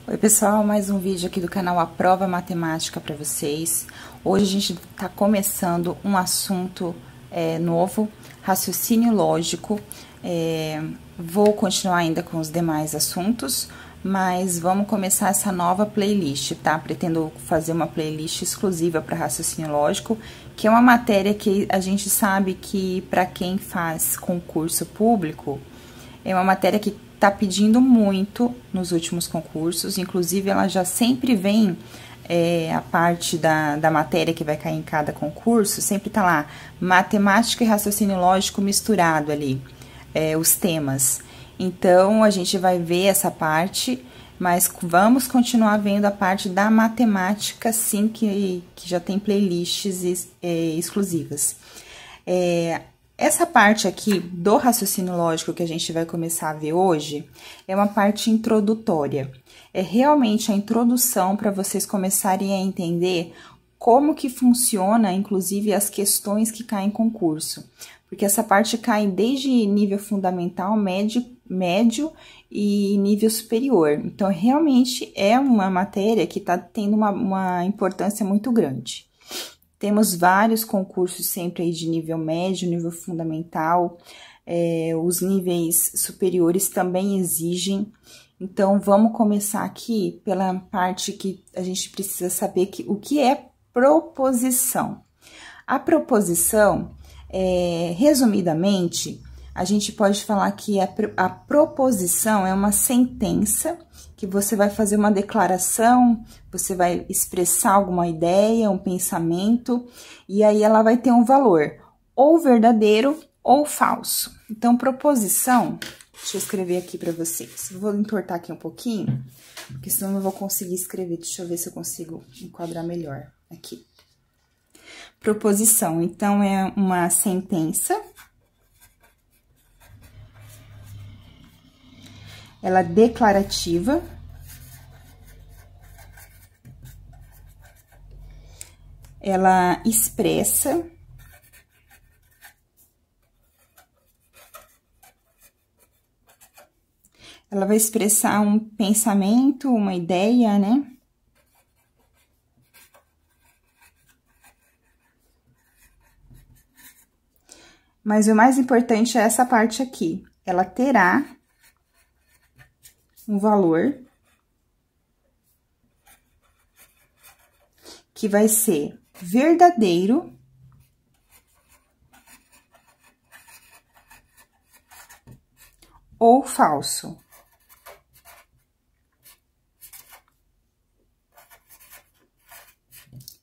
Oi pessoal, mais um vídeo aqui do canal Aprova Matemática para vocês. Hoje a gente está começando um assunto novo, raciocínio lógico. Vou continuar ainda com os demais assuntos, mas vamos começar essa nova playlist, tá? Pretendo fazer uma playlist exclusiva para raciocínio lógico, que é uma matéria que a gente sabe que para quem faz concurso público, é uma matéria que tá pedindo muito nos últimos concursos, inclusive ela já sempre vem, a parte da matéria que vai cair em cada concurso, sempre tá lá, matemática e raciocínio lógico misturado ali, os temas. Então, a gente vai ver essa parte, mas vamos continuar vendo a parte da matemática, sim, que já tem playlists exclusivas. Essa parte aqui do raciocínio lógico que a gente vai começar a ver hoje é uma parte introdutória. É realmente a introdução para vocês começarem a entender como que funciona, inclusive, as questões que caem em concurso. Porque essa parte cai desde nível fundamental, médio e nível superior. Então, realmente é uma matéria que está tendo uma importância muito grande. Temos vários concursos sempre aí de nível médio, nível fundamental, os níveis superiores também exigem. Então, vamos começar aqui pela parte que a gente precisa saber o que é proposição. A proposição, resumidamente, a gente pode falar que a proposição é uma sentença que você vai fazer uma declaração, você vai expressar alguma ideia, um pensamento, e aí ela vai ter um valor ou verdadeiro ou falso. Então, proposição, deixa eu escrever aqui para vocês. Vou entortar aqui um pouquinho, porque senão eu não vou conseguir escrever. Deixa eu ver se eu consigo enquadrar melhor aqui. Proposição, então, é uma sentença. Ela é declarativa. Ela expressa. Ela vai expressar um pensamento, uma ideia, né? Mas o mais importante é essa parte aqui. Ela terá um valor que vai ser verdadeiro ou falso.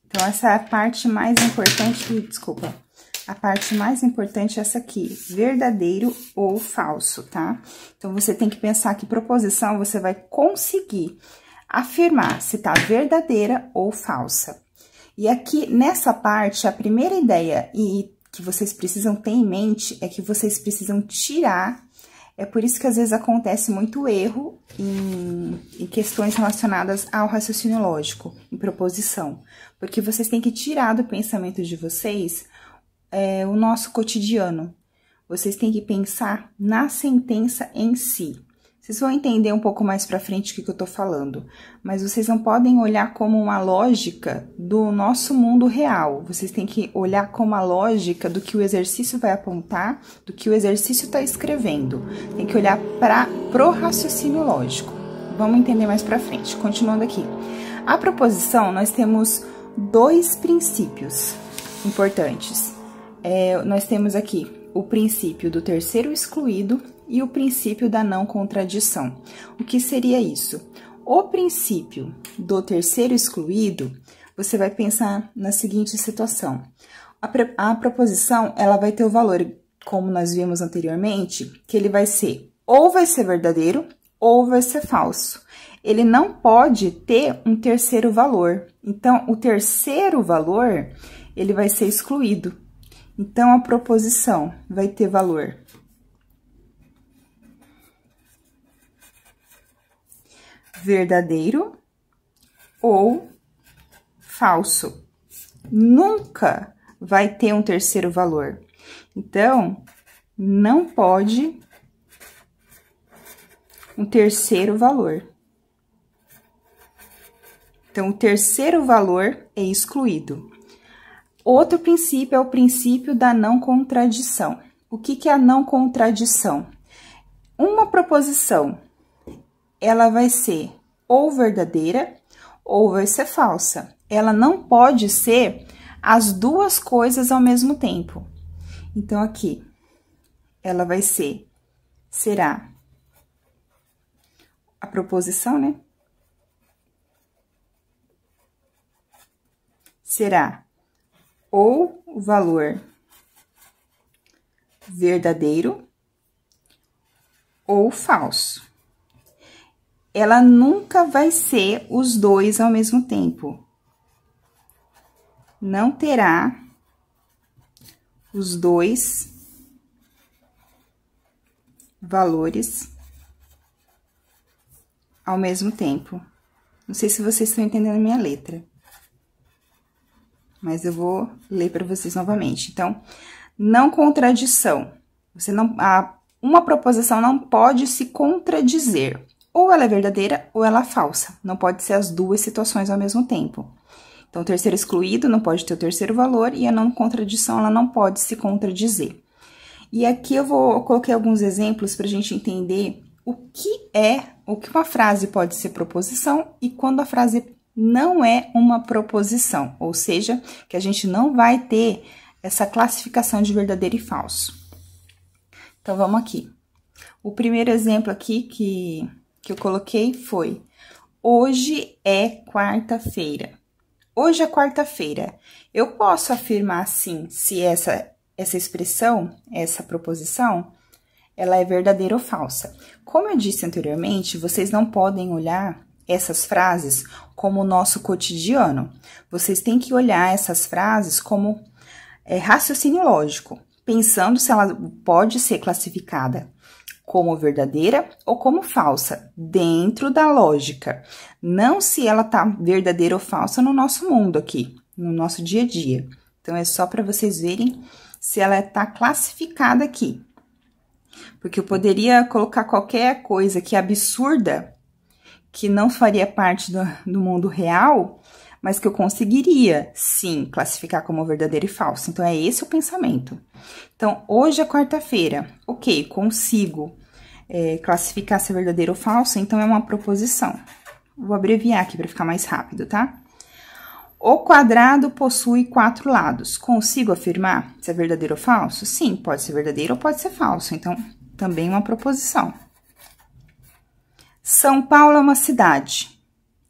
Então, essa é a parte mais importante, desculpa, a parte mais importante é essa aqui, verdadeiro ou falso, tá? Então, você tem que pensar que proposição você vai conseguir afirmar se tá verdadeira ou falsa. E aqui, nessa parte, a primeira ideia que vocês precisam ter em mente é que vocês precisam tirar. É por isso que às vezes acontece muito erro em questões relacionadas ao raciocínio lógico, em proposição. Porque vocês têm que tirar do pensamento de vocês o nosso cotidiano. Vocês têm que pensar na sentença em si. Vocês vão entender um pouco mais pra frente o que eu tô falando, mas vocês não podem olhar como uma lógica do nosso mundo real. Vocês têm que olhar como a lógica do que o exercício vai apontar, do que o exercício tá escrevendo. Tem que olhar pro raciocínio lógico. Vamos entender mais pra frente. Continuando aqui. A proposição, nós temos dois princípios importantes. Nós temos aqui o princípio do terceiro excluído e o princípio da não contradição. O que seria isso? O princípio do terceiro excluído, você vai pensar na seguinte situação. A proposição, ela vai ter o valor, como nós vimos anteriormente, que ele vai ser ou vai ser verdadeiro ou vai ser falso. Ele não pode ter um terceiro valor. Então, o terceiro valor, ele vai ser excluído. Então, a proposição vai ter valor verdadeiro ou falso. Nunca vai ter um terceiro valor. Então, não pode um terceiro valor. Então, o terceiro valor é excluído. Outro princípio é o princípio da não contradição. O que é a não contradição? Uma proposição, ela vai ser ou verdadeira ou vai ser falsa. Ela não pode ser as duas coisas ao mesmo tempo. Então, aqui, ela vai ser, será a proposição, né? Será ou o valor verdadeiro ou falso. Ela nunca vai ser os dois ao mesmo tempo. Não terá os dois valores ao mesmo tempo. Não sei se vocês estão entendendo a minha letra, mas eu vou ler para vocês novamente. Então, não contradição. Uma proposição não pode se contradizer. Ou ela é verdadeira ou ela é falsa. Não pode ser as duas situações ao mesmo tempo. Então, o terceiro excluído não pode ter o terceiro valor e a não contradição, ela não pode se contradizer. E aqui eu coloquei alguns exemplos para a gente entender o que uma frase pode ser proposição e quando a frase não é uma proposição, ou seja, que a gente não vai ter essa classificação de verdadeiro e falso. Então, vamos aqui. O primeiro exemplo aqui que eu coloquei foi: hoje é quarta-feira. Hoje é quarta-feira. Eu posso afirmar, sim, se essa expressão, essa proposição, ela é verdadeira ou falsa. Como eu disse anteriormente, vocês não podem olhar essas frases como o nosso cotidiano. Vocês têm que olhar essas frases como raciocínio lógico, pensando se ela pode ser classificada como verdadeira ou como falsa, dentro da lógica. Não se ela tá verdadeira ou falsa no nosso mundo aqui, no nosso dia a dia. Então, é só para vocês verem se ela tá classificada aqui. Porque eu poderia colocar qualquer coisa que é absurda, que não faria parte do mundo real, mas que eu conseguiria, sim, classificar como verdadeiro e falso. Então, é esse o pensamento. Então, hoje é quarta-feira. Ok, consigo classificar se é verdadeiro ou falso, então é uma proposição. Vou abreviar aqui para ficar mais rápido, tá? O quadrado possui 4 lados. Consigo afirmar se é verdadeiro ou falso? Sim, pode ser verdadeiro ou pode ser falso. Então, também uma proposição. São Paulo é uma cidade.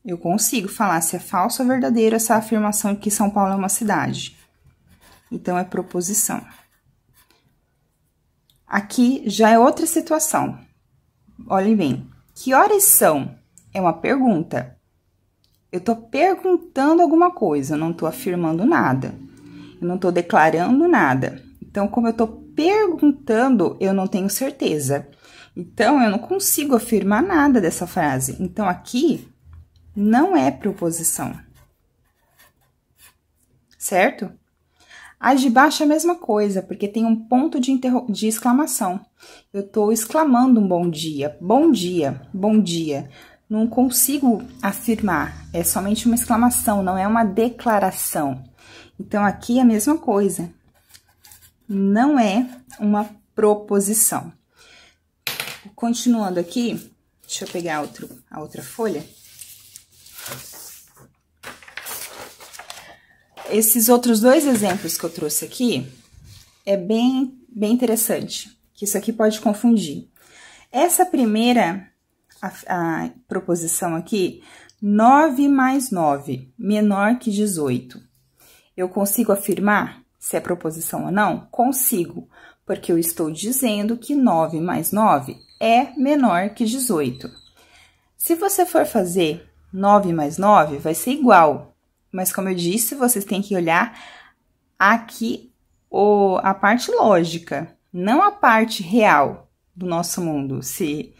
Eu consigo falar se é falso ou verdadeiro essa afirmação de que São Paulo é uma cidade. Então, é proposição. Aqui já é outra situação. Olhem bem. Que horas são? É uma pergunta. Eu tô perguntando alguma coisa, eu não tô afirmando nada. Eu não tô declarando nada. Então, como eu tô perguntando, eu não tenho certeza. Então, eu não consigo afirmar nada dessa frase. Então, aqui não é proposição. Certo? As de baixo é a mesma coisa, porque tem um ponto de exclamação. Eu tô exclamando um bom dia, bom dia, bom dia. Não consigo afirmar, é somente uma exclamação, não é uma declaração. Então, aqui é a mesma coisa. Não é uma proposição. Continuando aqui, deixa eu pegar a outra folha. Esses outros dois exemplos que eu trouxe aqui é bem interessante, que isso aqui pode confundir. Essa primeira a proposição aqui, 9 mais 9, menor que 18. Eu consigo afirmar se é proposição ou não? Consigo, porque eu estou dizendo que 9 mais 9 é menor que 18. Se você for fazer 9 mais 9, vai ser igual. Mas, como eu disse, vocês têm que olhar aqui a parte lógica, não a parte real do nosso mundo, se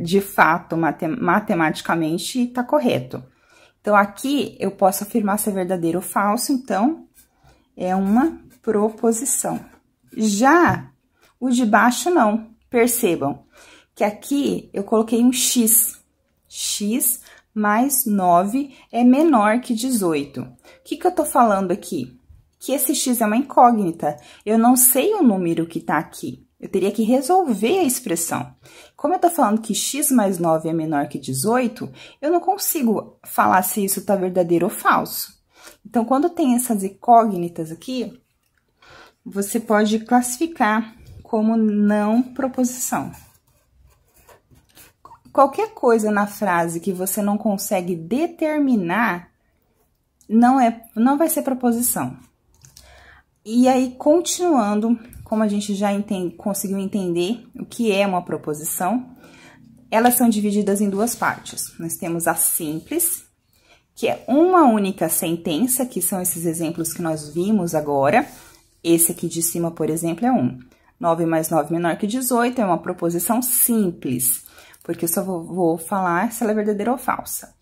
de fato, matematicamente, está correto. Então, aqui, eu posso afirmar se é verdadeiro ou falso, então, é uma proposição. Já o de baixo, não. Percebam que aqui eu coloquei um X. X mais 9 é menor que 18. O que eu tô falando aqui? Que esse x é uma incógnita. Eu não sei o número que tá aqui. Eu teria que resolver a expressão. Como eu tô falando que x mais 9 é menor que 18, eu não consigo falar se isso tá verdadeiro ou falso. Então, quando tem essas incógnitas aqui, você pode classificar como não proposição. Qualquer coisa na frase que você não consegue determinar, não vai ser proposição. E aí, continuando, como a gente já conseguiu entender o que é uma proposição, elas são divididas em duas partes. Nós temos a simples, que é uma única sentença, que são esses exemplos que nós vimos agora. Esse aqui de cima, por exemplo, é 1. 9 mais 9 menor que 18 é uma proposição simples, porque eu só vou falar se ela é verdadeira ou falsa.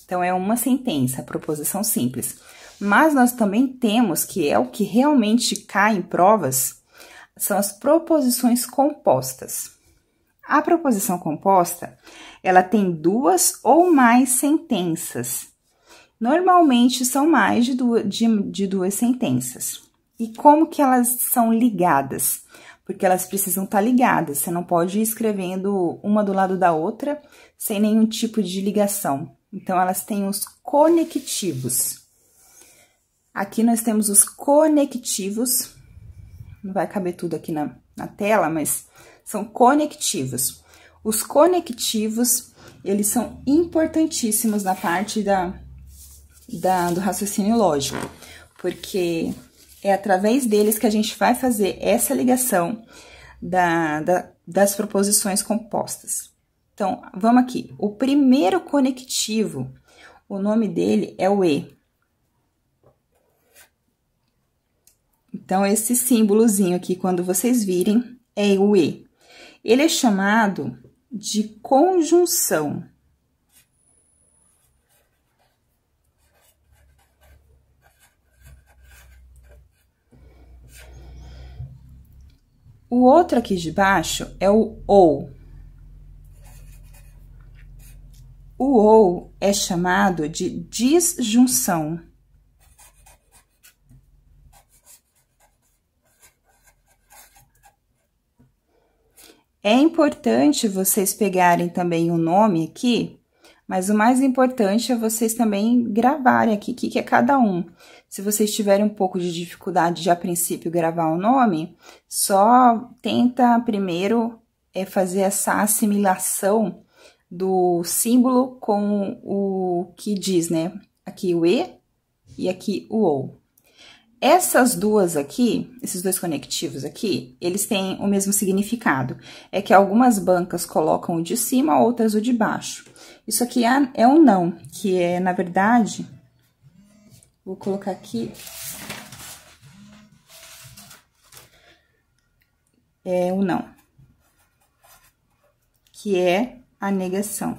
Então, é uma sentença, proposição simples. Mas nós também temos, que é o que realmente cai em provas, são as proposições compostas. A proposição composta, ela tem duas ou mais sentenças. Normalmente, são mais de duas sentenças. E como que elas são ligadas? Porque elas precisam estar ligadas, você não pode ir escrevendo uma do lado da outra sem nenhum tipo de ligação. Então, elas têm os conectivos. Aqui nós temos os conectivos, não vai caber tudo aqui na tela, mas são conectivos. Os conectivos, eles são importantíssimos na parte do raciocínio lógico, porque é através deles que a gente vai fazer essa ligação das proposições compostas. Então, vamos aqui. O primeiro conectivo, o nome dele é o E. Então, esse símbolozinho aqui, quando vocês virem, é o E. Ele é chamado de conjunção. O outro aqui de baixo é o OU. O OU é chamado de disjunção. É importante vocês pegarem também o nome aqui, mas o mais importante é vocês também gravarem aqui o que é cada um. Se vocês tiverem um pouco de dificuldade de, a princípio, gravar o nome, só tenta primeiro fazer essa assimilação do símbolo com o que diz, né? Aqui o E e aqui o OU. Essas duas aqui, esses dois conectivos aqui, eles têm o mesmo significado. É que algumas bancas colocam o de cima, outras o de baixo. Isso aqui é um não, que é, na verdade, vou colocar aqui. É o não, que é a negação.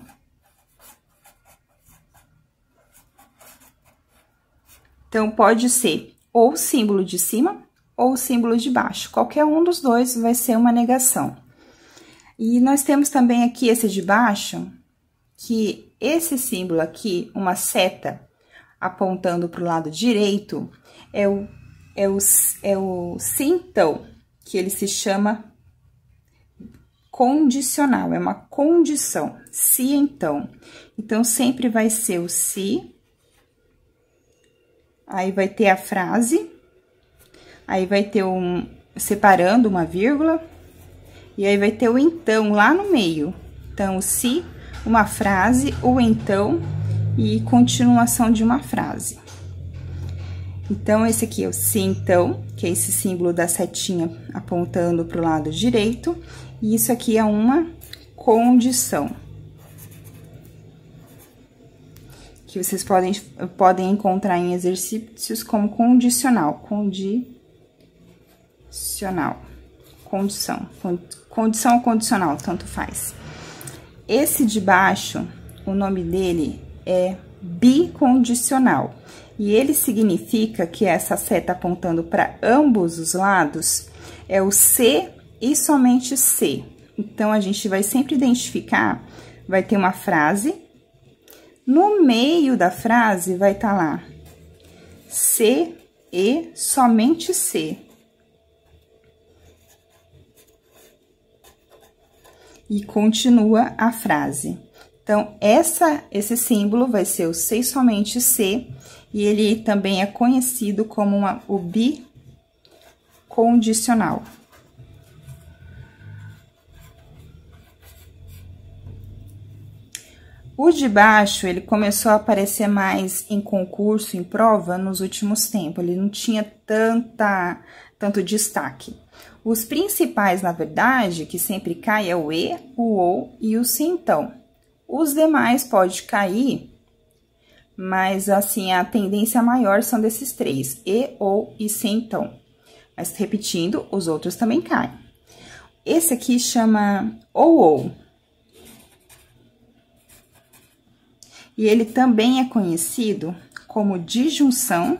Então, pode ser ou o símbolo de cima ou o símbolo de baixo. Qualquer um dos dois vai ser uma negação. E nós temos também aqui esse de baixo, que esse símbolo aqui, uma seta apontando para o lado direito, é o se então, que ele se chama condicional, é uma condição, se então. Então, sempre vai ser o se. Aí, vai ter a frase, aí vai ter separando uma vírgula, e aí vai ter o então lá no meio. Então, o se, uma frase, o então e continuação de uma frase. Então, esse aqui é o se então, que é esse símbolo da setinha apontando para o lado direito, e isso aqui é uma condição. Que vocês podem encontrar em exercícios como condicional. Condição. Condição ou condicional, tanto faz. Esse de baixo, o nome dele é bicondicional. E ele significa que essa seta apontando para ambos os lados é o se e somente se. Então, a gente vai sempre identificar, vai ter uma frase. No meio da frase vai estar lá se e somente se. E continua a frase. Então, esse símbolo vai ser o se e somente se, e ele também é conhecido como o bicondicional. O de baixo, ele começou a aparecer mais em concurso, em prova, nos últimos tempos. Ele não tinha tanto destaque. Os principais, na verdade, que sempre cai é o e, o ou e o se então. Os demais pode cair, mas assim, a tendência maior são desses três, e, ou e se então. Mas repetindo, os outros também caem. Esse aqui chama ou. E ele também é conhecido como disjunção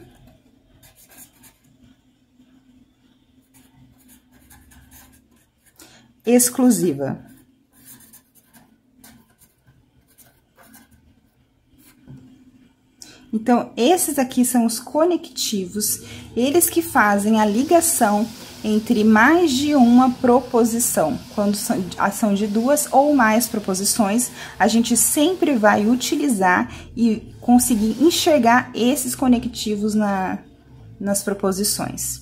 exclusiva. Então, esses aqui são os conectivos, eles que fazem a ligação entre mais de uma proposição. Quando são de duas ou mais proposições, a gente sempre vai utilizar e conseguir enxergar esses conectivos nas proposições.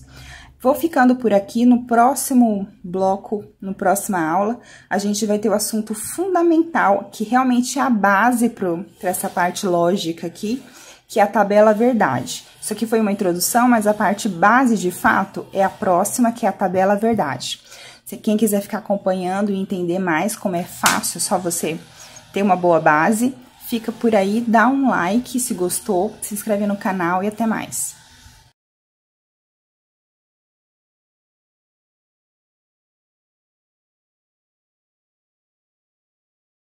Vou ficando por aqui. No próximo bloco, na próxima aula, a gente vai ter o assunto fundamental, que realmente é a base para essa parte lógica aqui, que é a tabela verdade. Isso aqui foi uma introdução, mas a parte base, de fato, é a próxima, que é a tabela verdade. Se quem quiser ficar acompanhando e entender mais como é fácil, só você ter uma boa base, fica por aí, dá um like se gostou, se inscreve no canal e até mais.